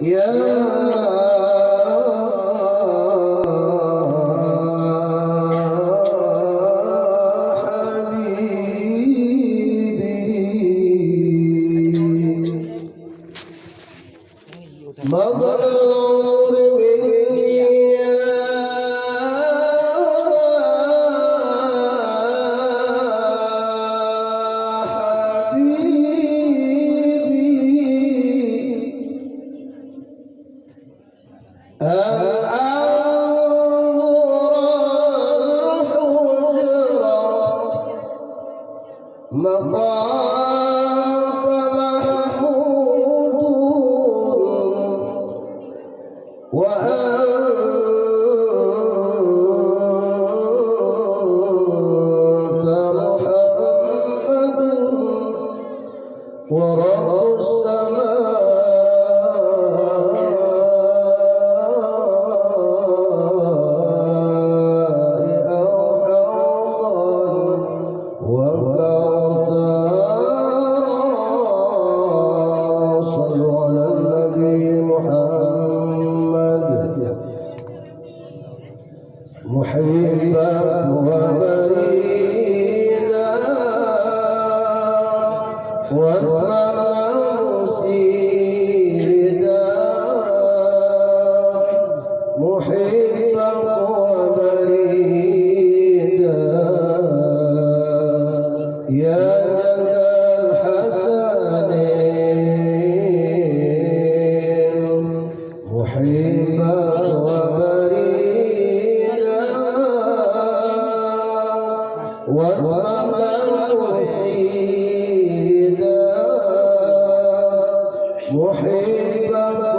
يا مضى العمر مني يا حبيبي أن أنظر الحجرة مقامك محمود وأنت محمد ورب السماء أوحى وكوثرا صلوا على النبي محمد محبا ومريدا واسمع مسيدا محبا ومريدا يا جد الحسنين محبا ومريدا واسمع مسيدا محبا